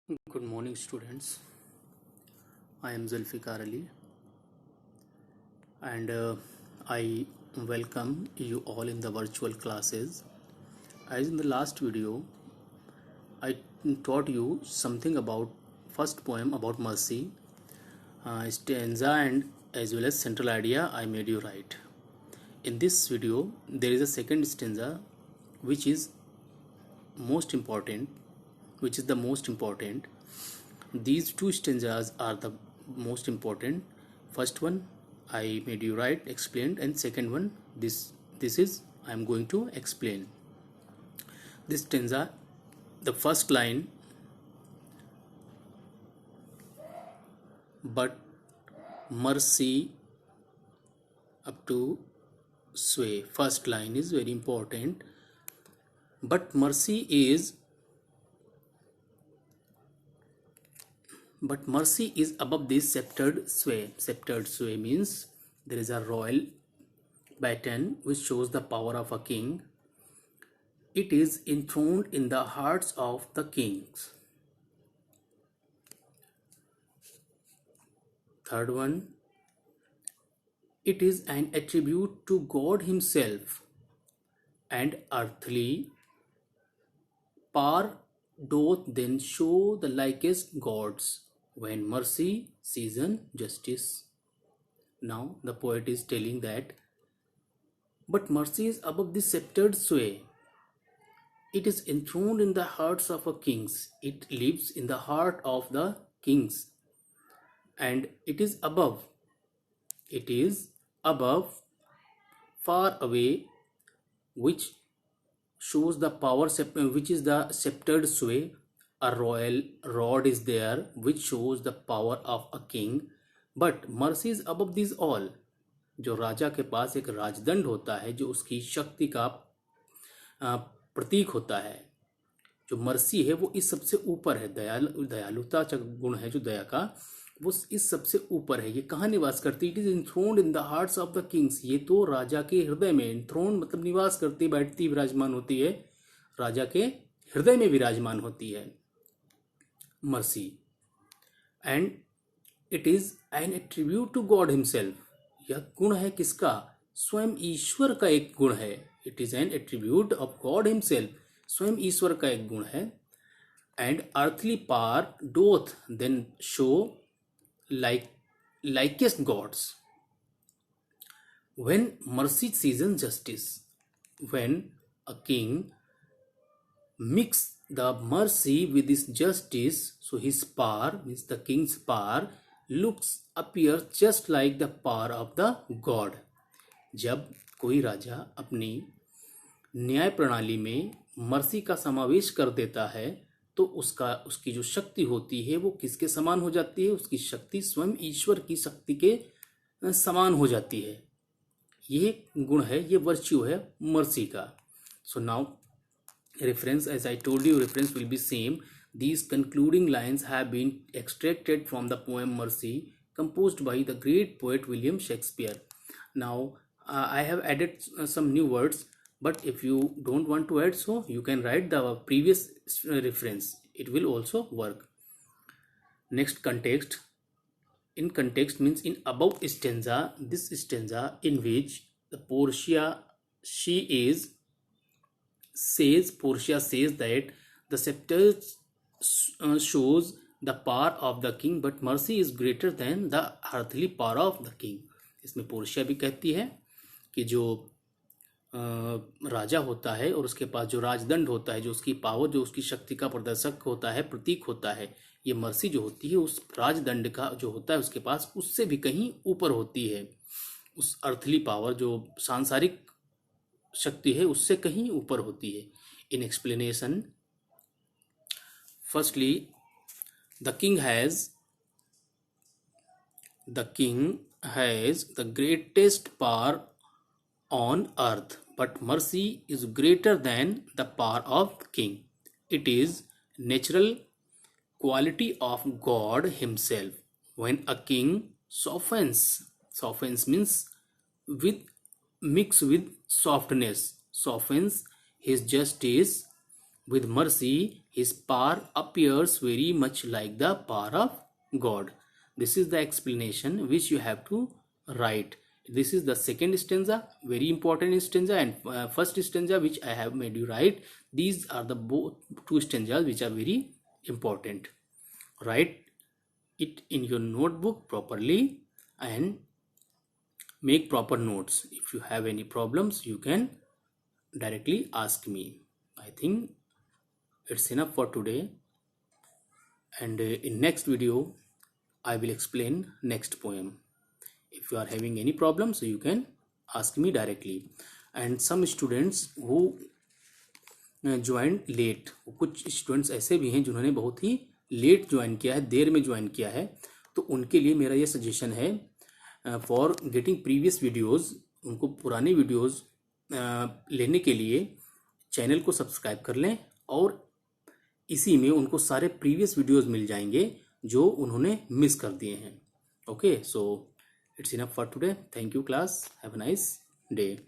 Good morning, students. I am Zulfikar Ali, and I welcome you all in the virtual classes. As in the last video, I taught you something about first poem about mercy, stanza, and as well as central idea. I made you write. In this video, there is a second stanza, which is most important, which is the most important. These two stanzas are the most important. First one I made you write, explained, and second one this is I am going to explain. This stanza, the first line, but mercy up to sway. First line is very important. But mercy is above this sceptered sway. Sceptered sway means there is a royal baton which shows the power of a king. It is enthroned in the hearts of the kings. Third one, it is an attribute to God himself, and earthly power doth then show the likest gods when mercy season justice. Now the poet is telling that, but mercy is above the sceptered sway. It is enthroned in the hearts of a kings. It lives in the heart of the kings, and it is above. It is above, far away, which shows the power, which is the sceptered sway. A royal rod is there which shows the power of a king, but mercy is above these all. जो राजा के पास एक राजदंड होता है, जो उसकी शक्ति का प्रतीक होता है, जो मर्सी है वो इस सबसे ऊपर है. दयालुता गुण है जो दया का, वो इस सबसे ऊपर है. ये कहाँ निवास करती है? It is enthroned in the hearts of the kings. ये तो राजा के हृदय में, इनथ्रोन्ड मतलब निवास करती, बैठती, विराजमान होती है, राजा के हृदय में विराजमान होती है mercy. And it is an attribute to God himself. यह गुण है किसका? स्वयं ईश्वर का एक गुण है. It is an attribute of God himself. स्वयं ईश्वर का एक गुण है. And earthly power doth then show likest gods when mercy seasons justice. When a king mix the mercy with his justice, so his power means the king's power appears just like the power of the god. जब कोई राजा अपनी न्याय प्रणाली में mercy का समावेश कर देता है तो उसकी जो शक्ति होती है वो किसके समान हो जाती है? उसकी शक्ति स्वयं ईश्वर की शक्ति के समान हो जाती है. ये गुण है, ये वर्च्यू है मर्सी का. So now reference, as I told you, reference will be same. These concluding lines have been extracted from the poem Mercy, composed by the great poet William Shakespeare. Now I have added some new words, but if you don't want to add, so you can write the previous reference. It will also work. Next, context. In context means in above stanza, this stanza in which the Portia Portia says that the scepter shows the power of the king, but mercy is greater than the earthly power of the king. इसमें Portia भी कहती है कि जो राजा होता है और उसके पास जो राजदंड होता है, जो उसकी पावर, जो उसकी शक्ति का प्रदर्शक होता है, प्रतीक होता है, ये मर्सी जो होती है उस राजदंड का जो होता है उसके पास, उससे भी कहीं ऊपर होती है. उस अर्थली पावर जो सांसारिक शक्ति है उससे कहीं ऊपर होती है. In explanation, firstly the king has the greatest power on earth, but mercy is greater than the power of king. It is natural quality of God himself. When a king softens means mix with softness, softens his justice, with mercy, his power appears very much like the power of God. This is the explanation which you have to write. This is the second stanza, very important stanza, and first stanza which I have made you write. These are the both two stanzas which are very important. Write it in your notebook properly and make proper notes. If you have any problems, you can directly ask me. I think it's enough for today, and in next video I will explain next poem. If you are having any problems, so you can ask me directly. And some students who join late, कुछ students ऐसे भी हैं जिन्होंने बहुत ही late join किया है, देर में join किया है, तो उनके लिए मेरा ये सजेशन है, फॉर गेटिंग प्रीवियस वीडियोस, उनको पुरानी वीडियोस लेने के लिए चैनल को सब्सक्राइब कर लें, और इसी में उनको सारे प्रीवियस वीडियोस मिल जाएंगे जो उन्होंने मिस कर दिए हैं. Okay, so it's enough for today. Thank you class. Have a nice day.